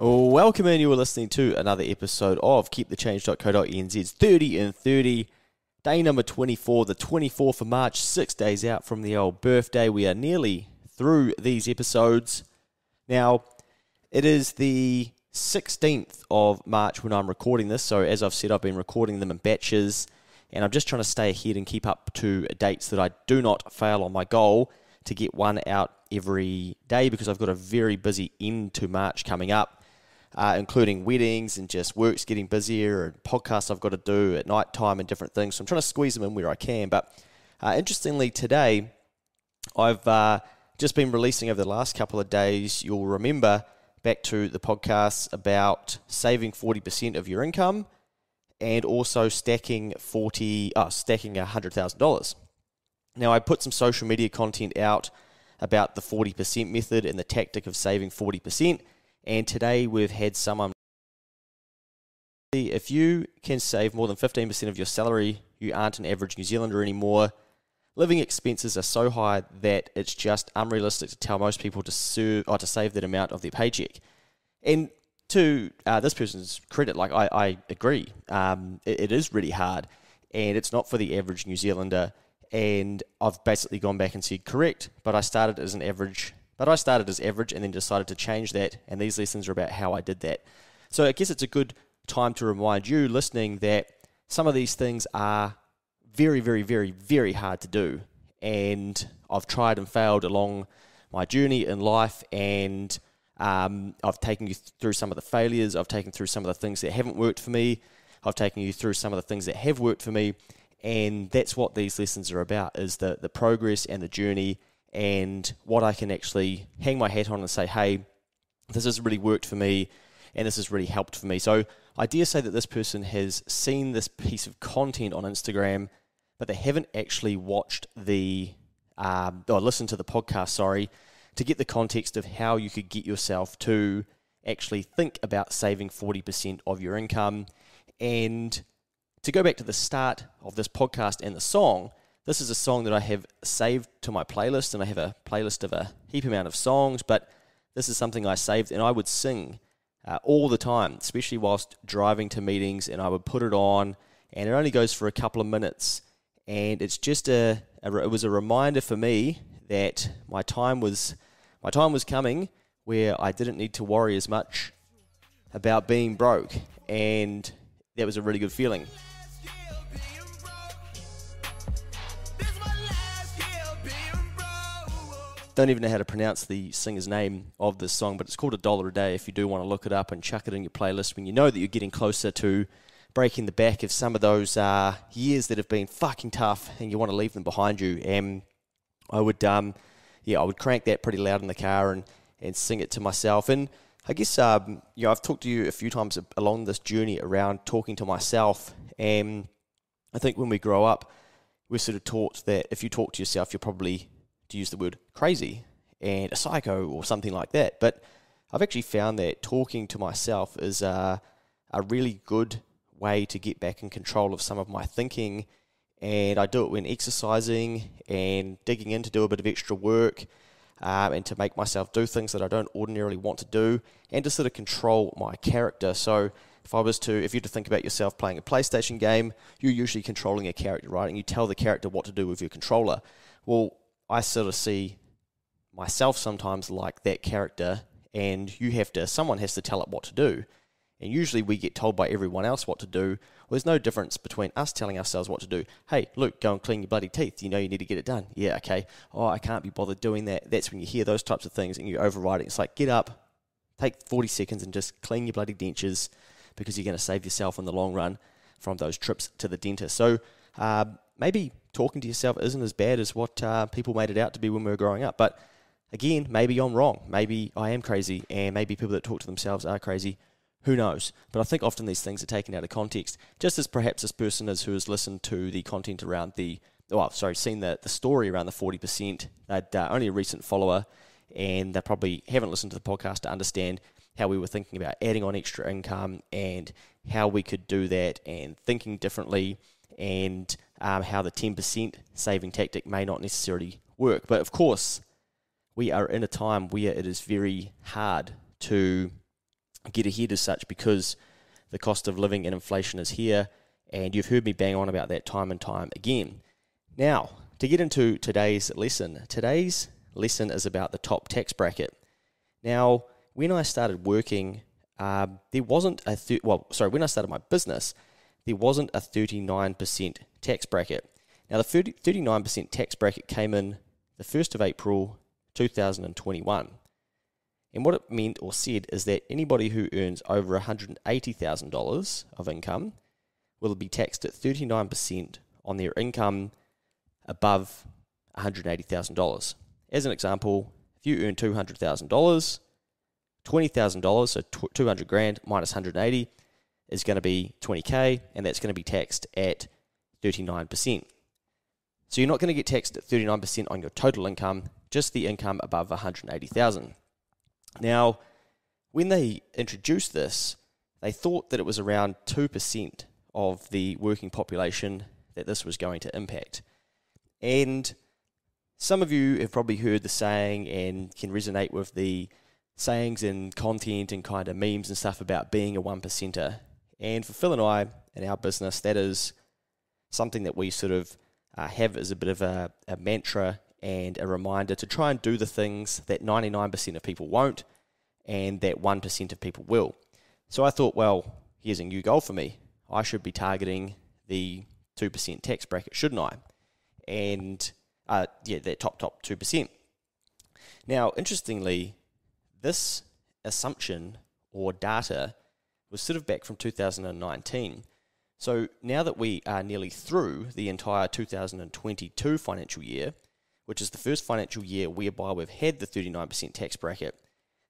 Welcome in, you are listening to another episode of keepthechange.co.nz's 30 in 30, day number 24, the 24th of March, 6 days out from the old birthday. We are nearly through these episodes. Now, it is the 16th of March when I'm recording this, so as I've said, I've been recording them in batches, and I'm just trying to stay ahead and keep up to dates that I do not fail on my goal to get one out every day, because I've got a very busy end to March coming up. Including weddings and just work's getting busier and podcasts I've got to do at night time and different things. So I'm trying to squeeze them in where I can. But interestingly, today, I've just been releasing over the last couple of days, you'll remember back to the podcasts about saving 40% of your income and also stacking $100,000. Now, I put some social media content out about the 40% method and the tactic of saving 40%. And today we've had someone, if you can save more than 15% of your salary, you aren't an average New Zealander anymore. Living expenses are so high that it's just unrealistic to tell most people to save that amount of their paycheck. And to this person's credit, I agree. It is really hard, and it's not for the average New Zealander. And I've basically gone back and said, correct, but I started as average and then decided to change that, and these lessons are about how I did that. So I guess it's a good time to remind you listening that some of these things are very, very, very, very hard to do, and I've tried and failed along my journey in life, and I've taken you through some of the failures, I've taken through some of the things that haven't worked for me, I've taken you through some of the things that have worked for me, and that's what these lessons are about, is the progress and the journey, and what I can actually hang my hat on and say, hey, this has really worked for me, and this has really helped for me. So I dare say that this person has seen this piece of content on Instagram, but they haven't actually watched or listened to the podcast, to get the context of how you could get yourself to actually think about saving 40% of your income. And to go back to the start of this podcast and the song, this is a song that I have saved to my playlist, and I have a playlist of a heap amount of songs, but this is something I saved, and I would sing all the time, especially whilst driving to meetings, and I would put it on, and it only goes for a couple of minutes, and it's just it was a reminder for me that my time was coming where I didn't need to worry as much about being broke, and that was a really good feeling. Don't even know how to pronounce the singer's name of this song, but it's called $1 a Day if you do want to look it up and chuck it in your playlist when you know that you're getting closer to breaking the back of some of those years that have been fucking tough and you want to leave them behind you. And I would crank that pretty loud in the car and sing it to myself. And I guess I've talked to you a few times along this journey around talking to myself, and I think when we grow up, we're sort of taught that if you talk to yourself, you're probably, to use the word, crazy and a psycho or something like that. But I've actually found that talking to myself is a really good way to get back in control of some of my thinking, and I do it when exercising and digging in to do a bit of extra work, and to make myself do things that I don't ordinarily want to do, and to sort of control my character. So if you were to think about yourself playing a PlayStation game, you're usually controlling a character, right? And you tell the character what to do with your controller. Well, I sort of see myself sometimes like that character, and someone has to tell it what to do. And usually we get told by everyone else what to do. Well, there's no difference between us telling ourselves what to do. Hey, Luke, go and clean your bloody teeth. You know you need to get it done. Yeah, okay. Oh, I can't be bothered doing that. That's when you hear those types of things and you override it. It's like, get up, take 40 seconds and just clean your bloody dentures, because you're going to save yourself in the long run from those trips to the dentist. So maybe talking to yourself isn't as bad as what people made it out to be when we were growing up. But again, maybe I'm wrong. Maybe I am crazy, and maybe people that talk to themselves are crazy. Who knows? But I think often these things are taken out of context, just as perhaps this person who has listened to the content around seen the story around the 40%. They're only a recent follower, and they probably haven't listened to the podcast to understand how we were thinking about adding on extra income and how we could do that, and thinking differently, and how the 10% saving tactic may not necessarily work. But of course, we are in a time where it is very hard to get ahead as such, because the cost of living and inflation is here, and you've heard me bang on about that time and time again. Now, to get into today's lesson is about the top tax bracket. Now, when I started working, when I started my business, there wasn't a 39% tax bracket. Now, the 39% tax bracket came in the 1st of April 2021. And what it meant or said is that anybody who earns over $180,000 of income will be taxed at 39% on their income above $180,000. As an example, if you earn $200,000, $20,000, so 200 grand minus 180 is going to be 20K, and that's going to be taxed at 39%. So you're not going to get taxed at 39% on your total income, just the income above 180,000. Now, when they introduced this, they thought that it was around 2% of the working population that this was going to impact. And some of you have probably heard the saying and can resonate with the sayings and content and kind of memes and stuff about being a 1%er. And for Phil and I, in our business, that is something that we sort of have as a bit of a mantra and a reminder to try and do the things that 99% of people won't and that 1% of people will. So I thought, well, here's a new goal for me. I should be targeting the 2% tax bracket, shouldn't I? And that top 2%. Now, interestingly, this assumption or data was sort of back from 2019. So now that we are nearly through the entire 2022 financial year, which is the first financial year whereby we've had the 39% tax bracket,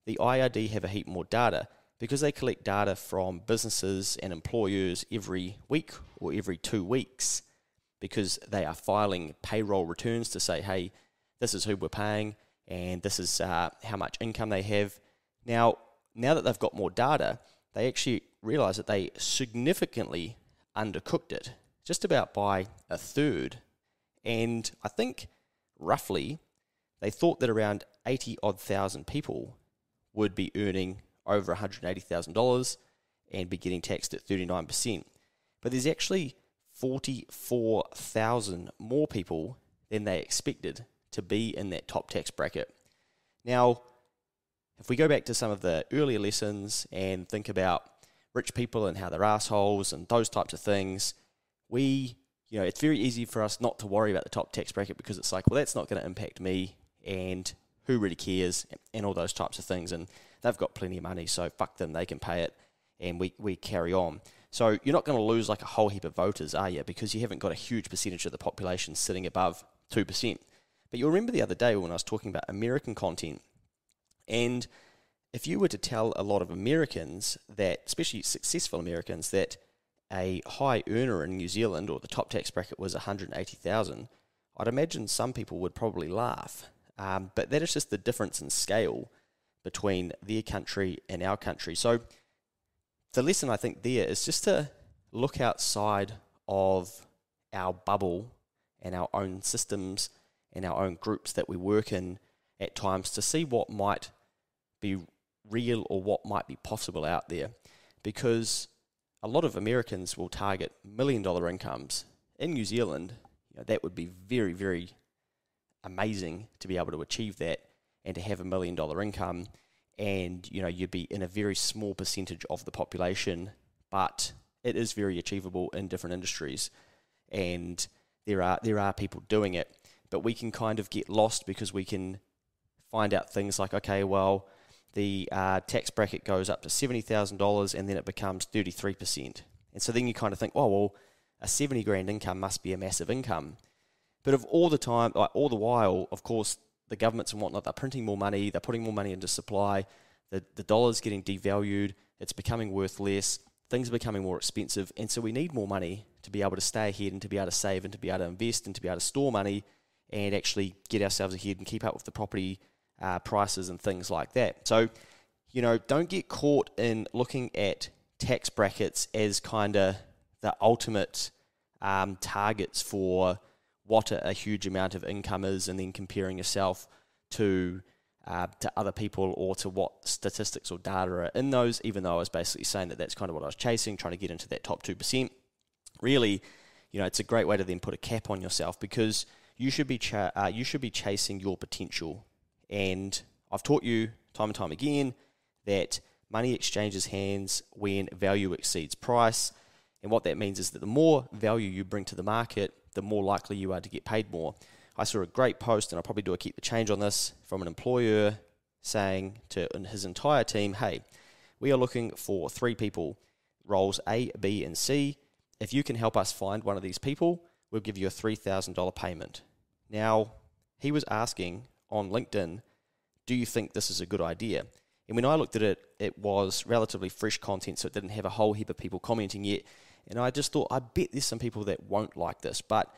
the IRD have a heap more data because they collect data from businesses and employers every week or every 2 weeks, because they are filing payroll returns to say, hey, this is who we're paying and this is how much income they have. Now that they've got more data, they actually realise that they significantly undercooked it, just about by a third. And I think roughly they thought that around 80-odd thousand people would be earning over $180,000 and be getting taxed at 39%. But there's actually 44,000 more people than they expected to be in that top tax bracket. Now, if we go back to some of the earlier lessons and think about rich people and how they're assholes and those types of things, it's very easy for us not to worry about the top tax bracket because it's like, well, that's not going to impact me and who really cares and all those types of things. And they've got plenty of money, so fuck them, they can pay it, and we carry on. So you're not going to lose like a whole heap of voters, are you? Because you haven't got a huge percentage of the population sitting above 2%. But you'll remember the other day when I was talking about American content, and if you were to tell a lot of Americans that, especially successful Americans, that a high earner in New Zealand or the top tax bracket was 180,000, I'd imagine some people would probably laugh. But that is just the difference in scale between their country and our country. So the lesson I think there is just to look outside of our bubble and our own systems and our own groups that we work in at times to see what might be real or what might be possible out there. Because a lot of Americans will target $1 million incomes. In New Zealand, that would be very, very amazing to be able to achieve that and to have $1 million income, and you'd be in a very small percentage of the population, but it is very achievable in different industries, and there are people doing it. But we can kind of get lost because we can find out things like, okay, well, the tax bracket goes up to $70,000 and then it becomes 33%, and so then you kind of think, oh well, a 70 grand income must be a massive income. But all the while, of course, the governments and whatnot, they're printing more money, they're putting more money into supply, the dollar's getting devalued, it's becoming worth less, things are becoming more expensive, and so we need more money to be able to stay ahead and to be able to save and to be able to invest and to be able to store money and actually get ourselves ahead and keep up with the property prices and things like that. So, don't get caught in looking at tax brackets as kind of the ultimate targets for what a huge amount of income is, and then comparing yourself to to other people or to what statistics or data are in those, even though I was basically saying that that's kind of what I was chasing, trying to get into that top 2%. Really, it's a great way to then put a cap on yourself, because you should be chasing your potential. And I've taught you time and time again that money exchanges hands when value exceeds price. And what that means is that the more value you bring to the market, the more likely you are to get paid more. I saw a great post, and I'll probably do a keep the change on this, from an employer saying to his entire team, hey, we are looking for 3 people, roles A, B, and C. If you can help us find one of these people, we'll give you a $3,000 payment. Now, he was asking on LinkedIn, do you think this is a good idea? And when I looked at it, it was relatively fresh content, so it didn't have a whole heap of people commenting yet. And I just thought, I bet there's some people that won't like this. But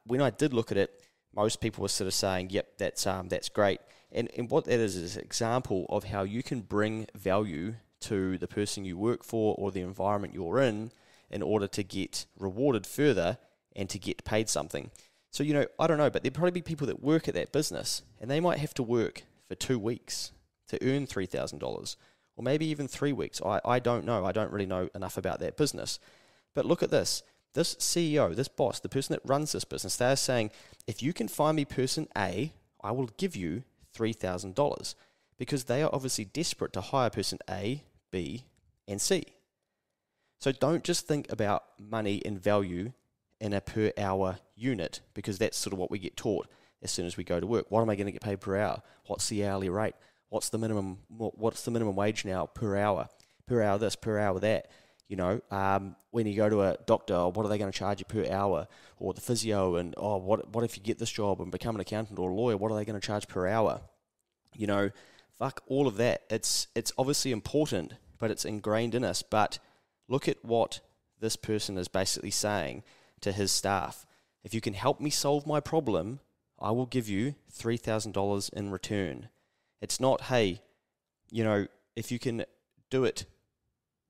when I did look at it, most people were sort of saying, yep, that's great. And what that is an example of how you can bring value to the person you work for or the environment you're in order to get rewarded further and to get paid something. So, I don't know, but there'd probably be people that work at that business, and they might have to work for 2 weeks to earn $3,000, or maybe even 3 weeks. I don't know. I don't really know enough about that business. But look at this. This CEO, this boss, the person that runs this business, they're saying, if you can find me person A, I will give you $3,000, because they are obviously desperate to hire person A, B, and C. So don't just think about money and value in a per hour unit, because that's sort of what we get taught as soon as we go to work. What am I going to get paid per hour? What's the hourly rate? What's the minimum wage now per hour? Per hour this, per hour that. When you go to a doctor, what are they going to charge you per hour? Or the physio, and what if you get this job and become an accountant or a lawyer? What are they going to charge per hour? Fuck all of that. It's obviously important, but it's ingrained in us. But look at what this person is basically saying to his staff. If you can help me solve my problem, I will give you $3,000 in return. It's not, hey, if you can do it,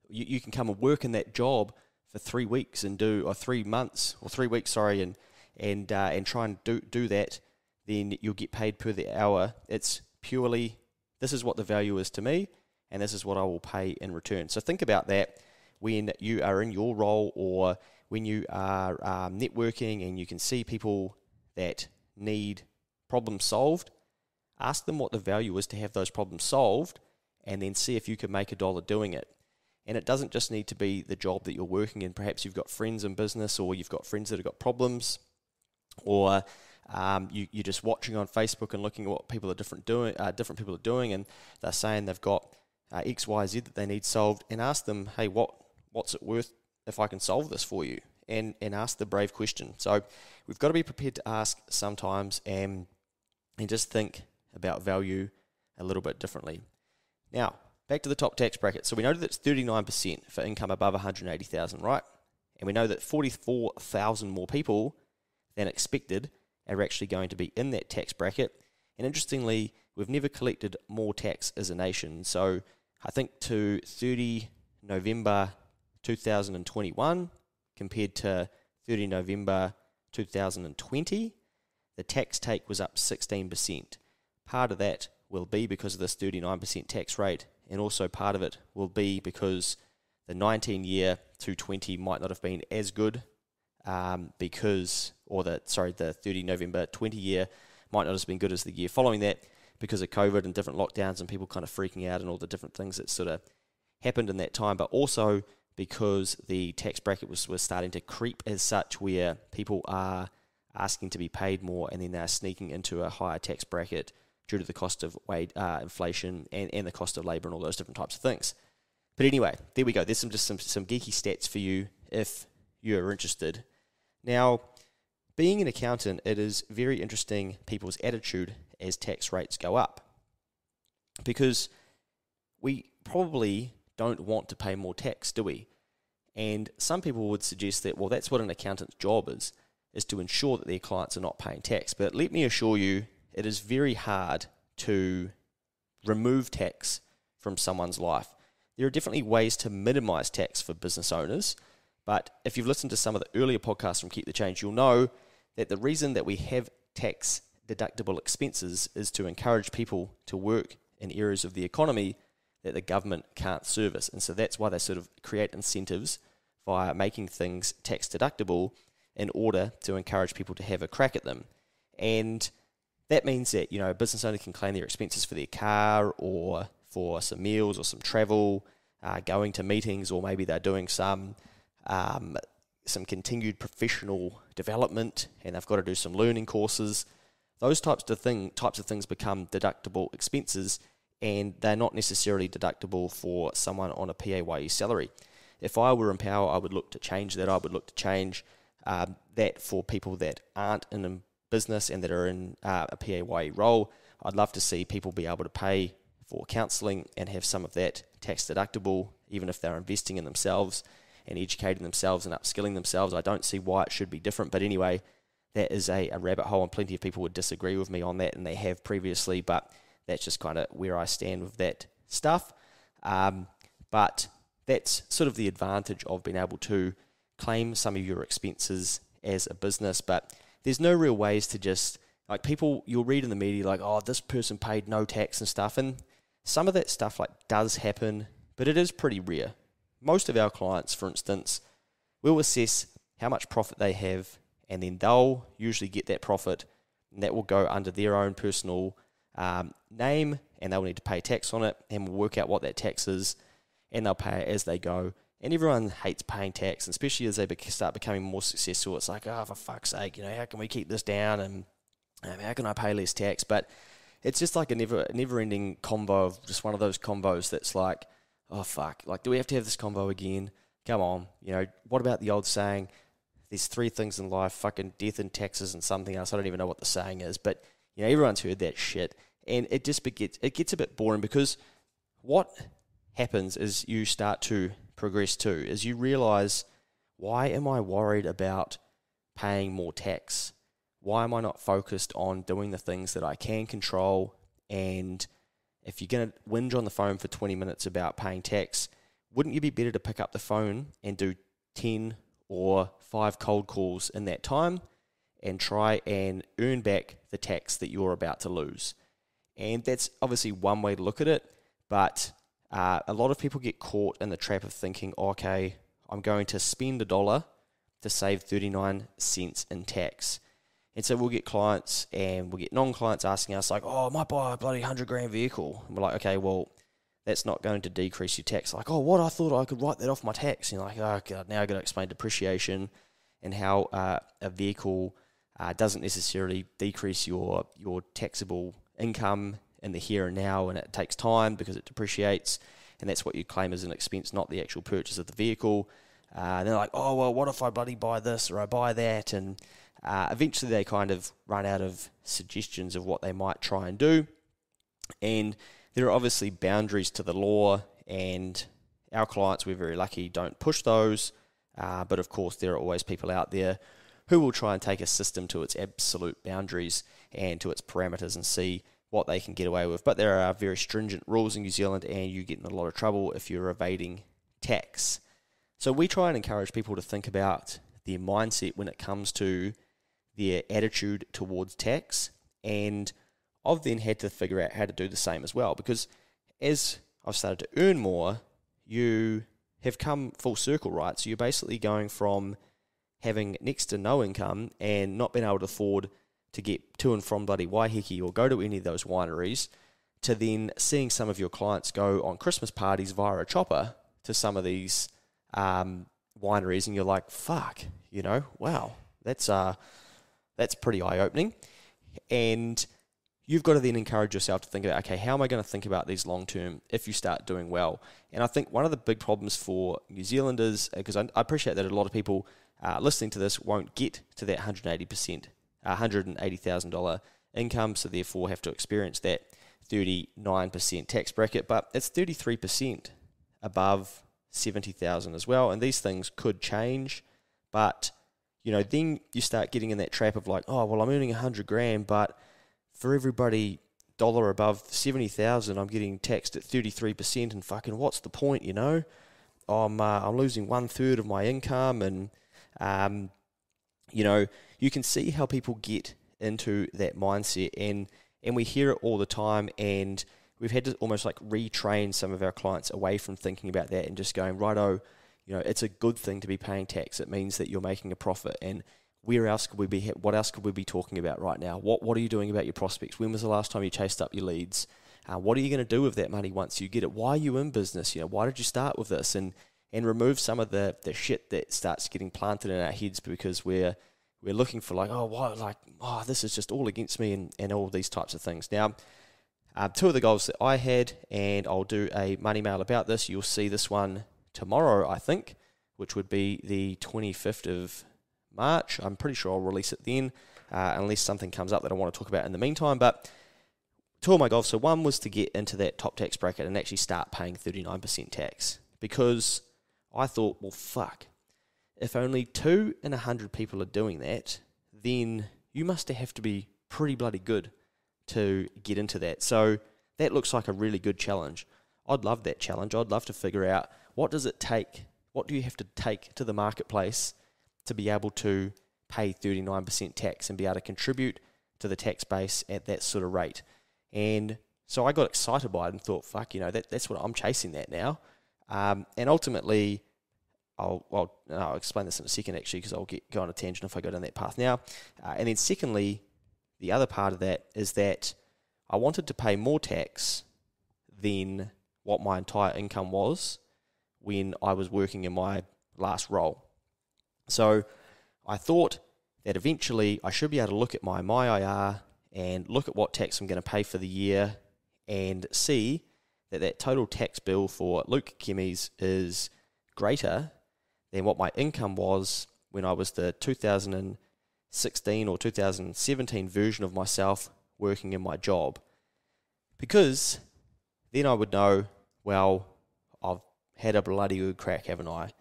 you can come and work in that job for 3 weeks and or 3 months, or 3 weeks, sorry, and try and do that, then you'll get paid per the hour. It's purely, this is what the value is to me, and this is what I will pay in return. So think about that when you are in your role, or when you are networking and you can see people that need problems solved. Ask them what the value is to have those problems solved, and then see if you can make $1 doing it. And it doesn't just need to be the job that you're working in. Perhaps you've got friends in business, or you've got friends that have got problems, or you're just watching on Facebook and looking at what different people are doing, and they're saying they've got X, Y, Z that they need solved, and ask them, hey, what's it worth if I can solve this for you? And ask the brave question. So we've got to be prepared to ask sometimes, and just think about value a little bit differently. Now, back to the top tax bracket. So we know that it's 39% for income above $180,000, right? And we know that 44,000 more people than expected are actually going to be in that tax bracket. And interestingly, we've never collected more tax as a nation. So I think to 30 November 2021 compared to 30 November 2020, the tax take was up 16%. Part of that will be because of this 39% tax rate, and also part of it will be because the 19-year to 20 might not have been as good, the 30 November 20 year might not have been good as the year following that, because of COVID and different lockdowns and people kind of freaking out and all the different things that sort of happened in that time, but also because the tax bracket was starting to creep as such, where people are asking to be paid more, and then they're sneaking into a higher tax bracket due to the cost of inflation and the cost of labour and all those different types of things. But anyway, there we go. There's some geeky stats for you if you're interested. Now, being an accountant, it is very interesting people's attitude as tax rates go up, because we probably don't want to pay more tax, do we? And some people would suggest that, well, that's what an accountant's job is to ensure that their clients are not paying tax. But let me assure you, it is very hard to remove tax from someone's life. There are definitely ways to minimize tax for business owners, but if you've listened to some of the earlier podcasts from Keep the Change, you'll know that the reason that we have tax deductible expenses is to encourage people to work in areas of the economy that the government can't service. And so that's why they sort of create incentives via making things tax deductible in order to encourage people to have a crack at them. And that means that, a business owner can claim their expenses for their car or for some meals or some travel, going to meetings, or maybe they're doing some continued professional development and they've got to do some learning courses. Those types of things become deductible expenses, and they're not necessarily deductible for someone on a PAYE salary. If I were in power, I would look to change that. I would look to change that for people that aren't in a business and that are in a PAYE role. I'd love to see people be able to pay for counselling and have some of that tax deductible, even if they're investing in themselves and educating themselves and upskilling themselves. I don't see why it should be different. But anyway, that is a rabbit hole, and plenty of people would disagree with me on that, and they have previously, but that's just kind of where I stand with that stuff. But that's sort of the advantage of being able to claim some of your expenses as a business. But there's no real ways to just, like, people, you'll read in the media like, oh, this person paid no tax and stuff, and some of that stuff does happen, but it is pretty rare. Most of our clients, for instance, will assess how much profit they have, and then they'll usually get that profit, and that will go under their own personal name, and they'll need to pay tax on it, and we'll work out what that tax is, and they'll pay it as they go. And everyone hates paying tax, and especially as they start becoming more successful. It's like, oh, for fuck's sake, how can we keep this down, and how can I pay less tax? But it's just like a never-ending combo of just one of those combos that's like, oh, fuck, do we have to have this combo again? Come on, what about the old saying, there's three things in life, fucking death and taxes and something else. I don't even know what the saying is, but, everyone's heard that shit, and it gets a bit boring, because what happens is you start to progress too, is you realize, why am I worried about paying more tax? Why am I not focused on doing the things that I can control? And if you're going to whinge on the phone for 20 minutes about paying tax, wouldn't you be better to pick up the phone and do 10 or 5 cold calls in that time and try and earn back the tax that you're about to lose? And that's obviously one way to look at it, but a lot of people get caught in the trap of thinking, okay, I'm going to spend $1 to save 39 cents in tax. And so we'll get clients and we'll get non-clients asking us like, oh, I might buy a bloody $100,000 vehicle. And we're like, okay, well, that's not going to decrease your tax. Like, oh, what? I thought I could write that off my tax. And you're like, oh, God, now I've got to explain depreciation and how a vehicle doesn't necessarily decrease your taxable income in the here and now, and it takes time because it depreciates, and that's what you claim as an expense, not the actual purchase of the vehicle. And they're like, oh, well, what if I bloody buy this or I buy that? And eventually they kind of run out of suggestions of what they might try and do. And there are obviously boundaries to the law, and our clients, we're very lucky, don't push those. But of course, there are always people out there who will try and take a system to its absolute boundaries and to its parameters and see what they can get away with. But there are very stringent rules in New Zealand, and you get in a lot of trouble if you're evading tax. So we try and encourage people to think about their mindset when it comes to their attitude towards tax, and I've then had to figure out how to do the same as well, because as I've started to earn more, you have come full circle, right? So you're basically going from having next to no income and not being able to afford to get to and from bloody Waiheke or go to any of those wineries, to then seeing some of your clients go on Christmas parties via a chopper to some of these wineries, and you're like, fuck, wow, that's pretty eye-opening. And you've got to then encourage yourself to think about, okay, how am I going to think about these long-term if you start doing well? And I think one of the big problems for New Zealanders, because I appreciate that a lot of people listening to this won't get to that $180,000 income, so therefore have to experience that 39% tax bracket, but it's 33% above 70,000 as well, and these things could change, but then you start getting in that trap of like, oh, well, I'm earning $100,000, but for everybody dollar above 70,000, I'm getting taxed at 33%, and fucking what's the point? I'm losing 1/3 of my income, and you can see how people get into that mindset, and we hear it all the time, and we've had to almost like retrain some of our clients away from thinking about that and just going, righto, it's a good thing to be paying tax. It means that you're making a profit, and where else could we be? What else could we be talking about right now? What are you doing about your prospects? When was the last time you chased up your leads? What are you going to do with that money once you get it? Why are you in business? Why did you start with this? And remove some of the shit that starts getting planted in our heads because we're looking for this is just all against me and all these types of things. Now, two of the goals that I had, and I'll do a money mail about this. You'll see this one tomorrow, I think, which would be the 25th of March. I'm pretty sure I'll release it then, unless something comes up that I want to talk about in the meantime. But two of my goals. So one was to get into that top tax bracket and actually start paying 39% tax, because I thought, well, fuck, if only 2 in 100 people are doing that, then you must have to be pretty bloody good to get into that. So that looks like a really good challenge. I'd love that challenge. I'd love to figure out, what does it take? What do you have to take to the marketplace to be able to pay 39% tax and be able to contribute to the tax base at that sort of rate? And so I got excited by it and thought, fuck, that's what I'm chasing that now. And ultimately, I'll explain this in a second, actually, because I'll go on a tangent if I go down that path now. And then secondly, the other part of that is that I wanted to pay more tax than what my entire income was when I was working in my last role. So I thought that eventually I should be able to look at my MyIR and look at what tax I'm going to pay for the year and see that total tax bill for Luke Chemies is greater than what my income was when I was the 2016 or 2017 version of myself working in my job. Because then I would know, well, I've had a bloody good crack, haven't I?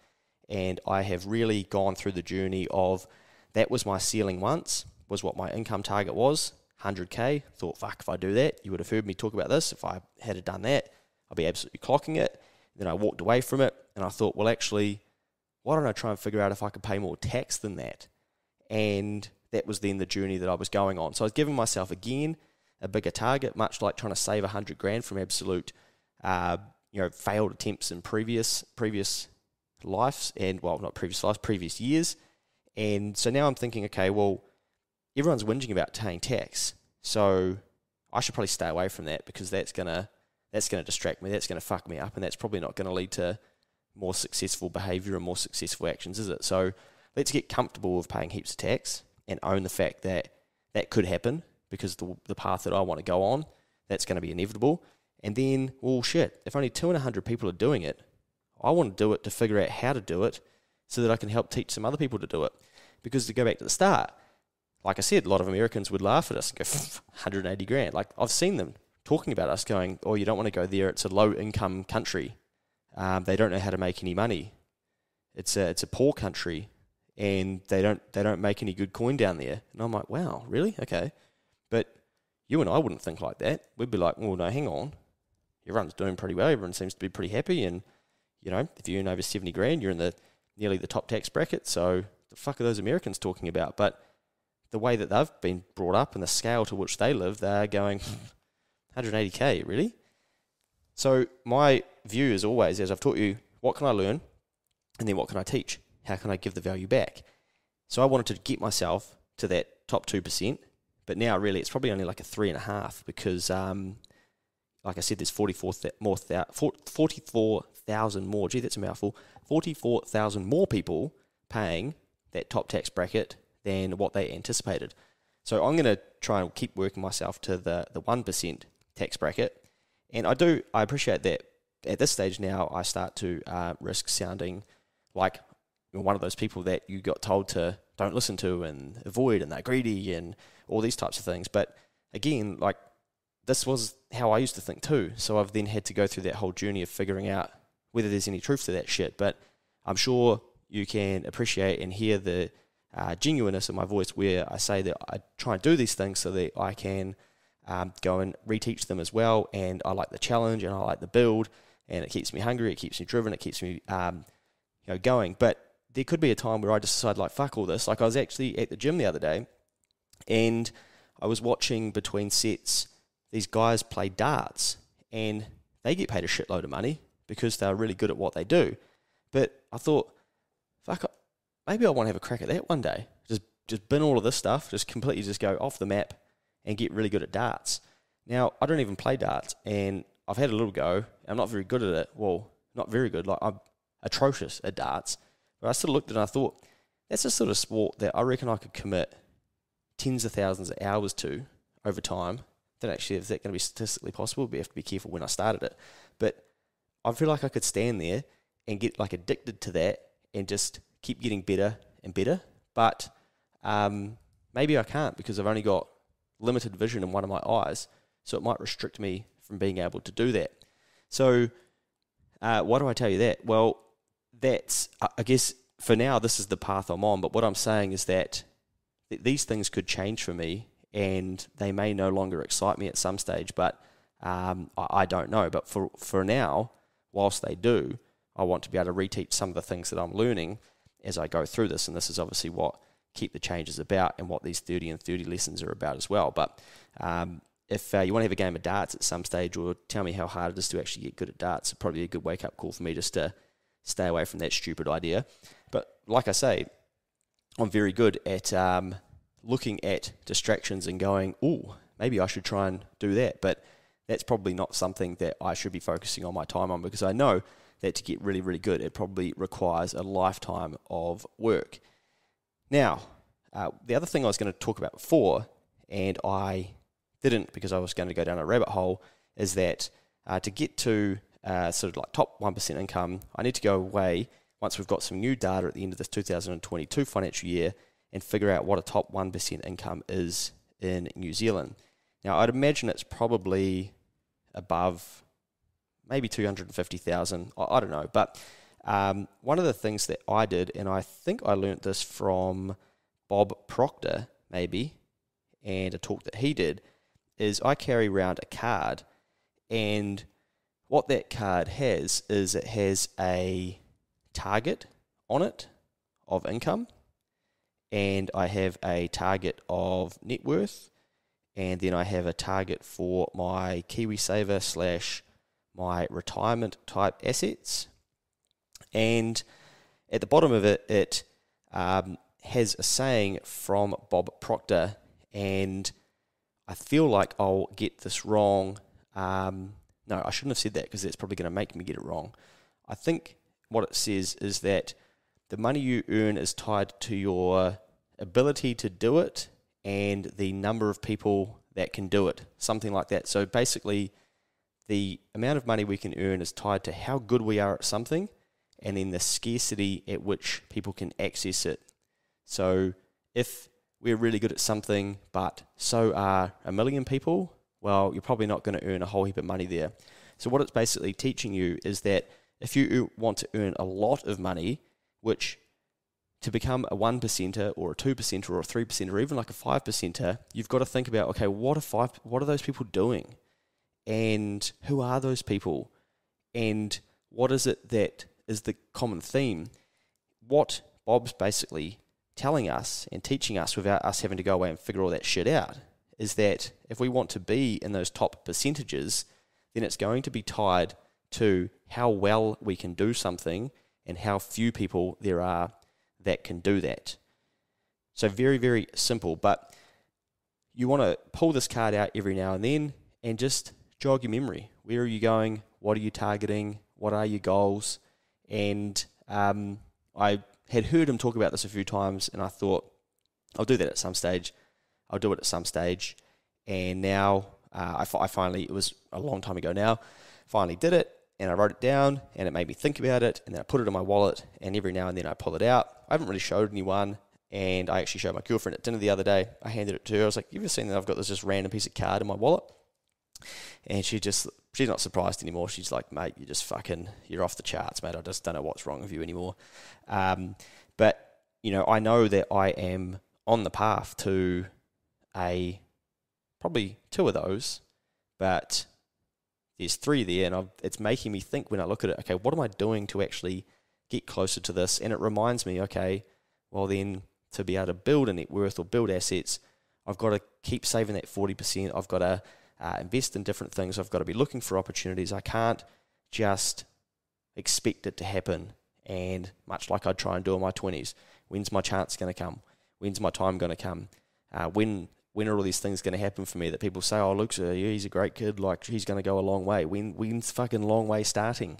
And I have really gone through the journey of, that was my ceiling once, was what my income target was, 100K. Thought, fuck, if I do that, you would have heard me talk about this. If I had done that, I'd be absolutely clocking it. Then I walked away from it, and I thought, well, actually, why don't I try and figure out if I could pay more tax than that? And that was then the journey that I was going on. So I was giving myself, again, a bigger target, much like trying to save 100 grand from absolute, failed attempts in previous lives, and, well, not previous lives, previous years. And so now I'm thinking, okay, well, everyone's whinging about paying tax, so I should probably stay away from that, because that's gonna distract me, that's gonna fuck me up, and that's probably not gonna lead to more successful behaviour and more successful actions, is it? So let's get comfortable with paying heaps of tax and own the fact that that could happen, because the path that I want to go on, that's going to be inevitable. And then, well, shit, if only 2 in 100 people are doing it, I want to do it to figure out how to do it so that I can help teach some other people to do it. Because to go back to the start, like I said, a lot of Americans would laugh at us and go, 180 grand. Like, I've seen them talking about us going, oh, you don't want to go there, it's a low-income country. They don't know how to make any money. It's a poor country, and they don't make any good coin down there. And I'm like, wow, really? Okay. But you and I wouldn't think like that. We'd be like, well, no, hang on. Everyone's doing pretty well. Everyone seems to be pretty happy. And, if you earn over 70 grand, you're in nearly the top tax bracket. So the fuck are those Americans talking about? But the way that they've been brought up and the scale to which they live, they're going, 180K, really? So my view is always, as I've taught you, what can I learn? And then what can I teach? How can I give the value back? So I wanted to get myself to that top 2%, but now really it's probably only like a 3.5, because, like I said, there's 44,000 more, gee, that's a mouthful, 44,000 more people paying that top tax bracket than what they anticipated. So I'm going to try and keep working myself to the 1% tax bracket. And I appreciate that at this stage now I start to risk sounding like one of those people that you got told to don't listen to and avoid, and they're greedy and all these types of things. But again, like, this was how I used to think too. So I've then had to go through that whole journey of figuring out whether there's any truth to that shit. But I'm sure you can appreciate and hear the genuineness of my voice, where I say that I try and do these things so that I can go and reteach them as well. And I like the challenge, and I like the build, and it keeps me hungry, it keeps me driven, it keeps me going. But there could be a time where I just decide, like, fuck all this. Like, I was actually at the gym the other day, and I was watching between sets, these guys play darts, and they get paid a shitload of money because they're really good at what they do. But I thought, fuck, maybe I want to have a crack at that one day. Just bin all of this stuff, just completely just go off the map and get really good at darts. Now, I don't even play darts, and I've had a little go. I'm not very good at it. Well, not very good. Like, I'm atrocious at darts. But I sort of looked at it and I thought, that's a sort of sport that I reckon I could commit tens of thousands of hours to over time. Don't actually, is that going to be statistically possible? But you have to be careful when I started it. But I feel like I could stand there and get like addicted to that and just keep getting better and better. But maybe I can't because I've only got limited vision in one of my eyes, so it might restrict me from being able to do that. So why do I tell you that? Well, that's, I guess, for now, this is the path I'm on, but what I'm saying is that these things could change for me, and they may no longer excite me at some stage, but I don't know. But for now, whilst they do, I want to be able to reteach some of the things that I'm learning as I go through this, and this is obviously what Keep the Changes about and what these 30 and 30 lessons are about as well. But if you want to have a game of darts at some stage, or tell me how hard it is to actually get good at darts, it'd probably be a good wake-up call for me just to stay away from that stupid idea. But like I say, I'm very good at looking at distractions and going, oh, maybe I should try and do that. But that's probably not something that I should be focusing on my time on, because I know that to get really, really good, it probably requires a lifetime of work. Now, the other thing I was going to talk about before, and I didn't because I was going to go down a rabbit hole, is that to get to sort of like top 1% income, I need to go away once we've got some new data at the end of this 2022 financial year and figure out what a top 1% income is in New Zealand. Now, I'd imagine it's probably above maybe 250,000. I don't know, but one of the things that I did, and I think I learnt this from Bob Proctor, maybe, and a talk that he did, is I carry around a card, and what that card has is it has a target on it of income, and I have a target of net worth, and then I have a target for my KiwiSaver / my retirement type assets. And at the bottom of it, it has a saying from Bob Proctor, and I feel like I'll get this wrong. No, I shouldn't have said that because it's probably going to make me get it wrong. I think what it says is that the money you earn is tied to your ability to do it and the number of people that can do it, something like that. So basically, the amount of money we can earn is tied to how good we are at something, and then the scarcity at which people can access it. So if we're really good at something, but so are a million people, well, you're probably not going to earn a whole heap of money there. So what it's basically teaching you is that if you want to earn a lot of money, which to become a 1%er or a 2%er or a 3%er or even like a 5%er, you've got to think about, okay, what are those people doing? And who are those people? And what is it that is the common theme? What Bob's basically telling us and teaching us without us having to go away and figure all that shit out is that if we want to be in those top percentages, then it's going to be tied to how well we can do something and how few people there are that can do that. So very, very simple, but you want to pull this card out every now and then and just jog your memory. Where are you going? What are you targeting? What are your goals? And I had heard him talk about this a few times, and I thought, I'll do that at some stage. I'll do it at some stage. And now, I finally, it was a long time ago now, finally did it, and I wrote it down, and it made me think about it, and then I put it in my wallet, and every now and then I pull it out. I haven't really showed anyone, and I actually showed my girlfriend at dinner the other day. I handed it to her. I was like, you ever seen that I've got this just random piece of card in my wallet? And she's not surprised anymore. She's like, mate, you're off the charts, mate. I just don't know what's wrong with you anymore. But, I know that I am on the path to probably 2 of those, but there's 3 there, and it's making me think when I look at it, okay, what am I doing to actually get closer to this? And it reminds me, okay, well then, to be able to build a net worth or build assets, I've got to keep saving that 40%. I've got to invest in different things. I've got to be looking for opportunities. I can't just expect it to happen. And much like I'd try and do in my 20s, when's my chance going to come? When's my time going to come? When are all these things going to happen for me that people say, oh, Luke's he's a great kid, like he's going to go a long way. When's fucking long way starting?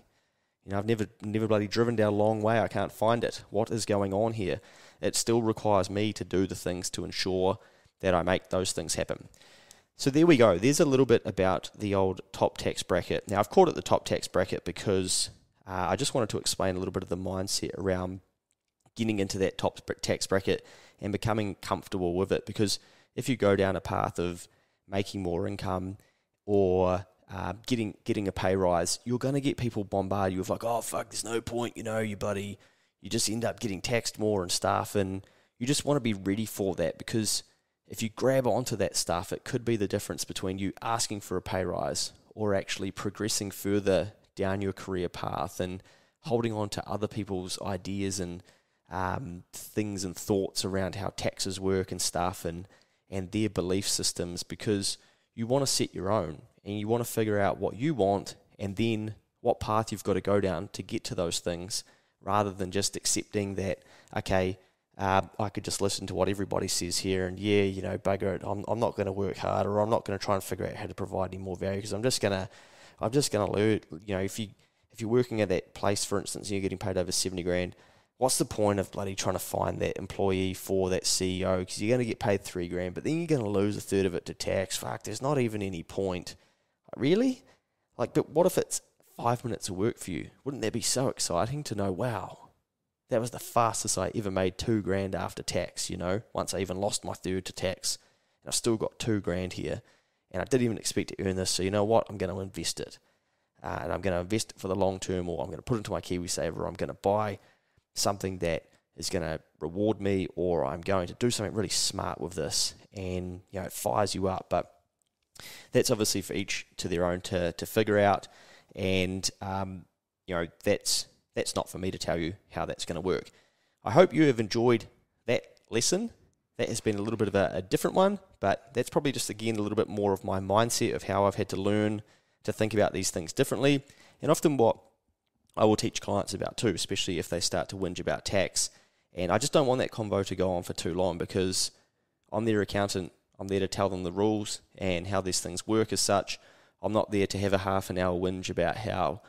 You know, I've never bloody driven down a long way. I can't find it. What is going on here? It still requires me to do the things to ensure that I make those things happen. So there we go. There's a little bit about the old top tax bracket. Now, I've called it the top tax bracket because I just wanted to explain a little bit of the mindset around getting into that top tax bracket and becoming comfortable with it. Because if you go down a path of making more income or getting a pay rise, you're going to get people bombard you with like, oh, fuck, there's no point, you just end up getting taxed more and stuff. And you just want to be ready for that, because if you grab onto that stuff, it could be the difference between you asking for a pay rise or actually progressing further down your career path and holding on to other people's ideas and things and thoughts around how taxes work and stuff and their belief systems, because you want to set your own and you want to figure out what you want and then what path you've got to go down to get to those things, rather than just accepting that, okay, I could just listen to what everybody says here and bugger it, I'm not going to work hard, or I'm not going to try and figure out how to provide any more value because I'm just going to learn. If you're working at that place, for instance, and you're getting paid over 70 grand, what's the point of bloody trying to find that employee for that CEO? Because you're going to get paid 3 grand, but then you're going to lose a third of it to tax. Fuck, there's not even any point. Really? But what if it's 5 minutes of work for you? Wouldn't that be so exciting to know, wow, that was the fastest I ever made 2 grand after tax, once I even lost my third to tax. And I've still got 2 grand here. And I didn't even expect to earn this, so you know what? I'm going to invest it. And I'm going to invest it for the long term, or I'm going to put it into my KiwiSaver, or I'm going to buy something that is going to reward me, or I'm going to do something really smart with this. And, it fires you up. But that's obviously for each to their own to figure out. And, that's not for me to tell you how that's going to work. I hope you have enjoyed that lesson. That has been a little bit of a different one, but that's probably just, again, a little bit more of my mindset of how I've had to learn to think about these things differently. And often what I will teach clients about too, especially if they start to whinge about tax. And I just don't want that convo to go on for too long, because I'm their accountant. I'm there to tell them the rules and how these things work as such. I'm not there to have a half an hour whinge about how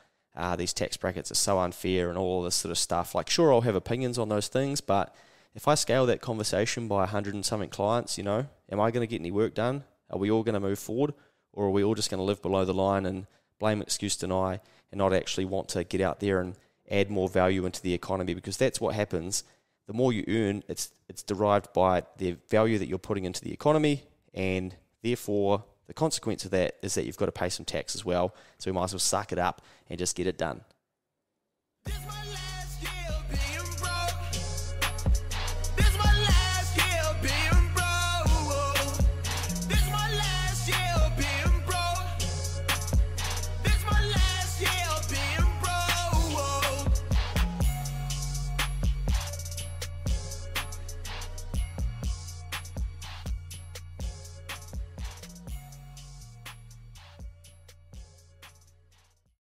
these tax brackets are so unfair and all this sort of stuff. Sure, I'll have opinions on those things, but if I scale that conversation by 100 and something clients, am I going to get any work done? Are we all going to move forward? Or are we all just going to live below the line and blame, excuse, deny, and not actually want to get out there and add more value into the economy? Because that's what happens. The more you earn, it's derived by the value that you're putting into the economy, and therefore the consequence of that is that you've got to pay some tax as well. So we might as well suck it up and just get it done.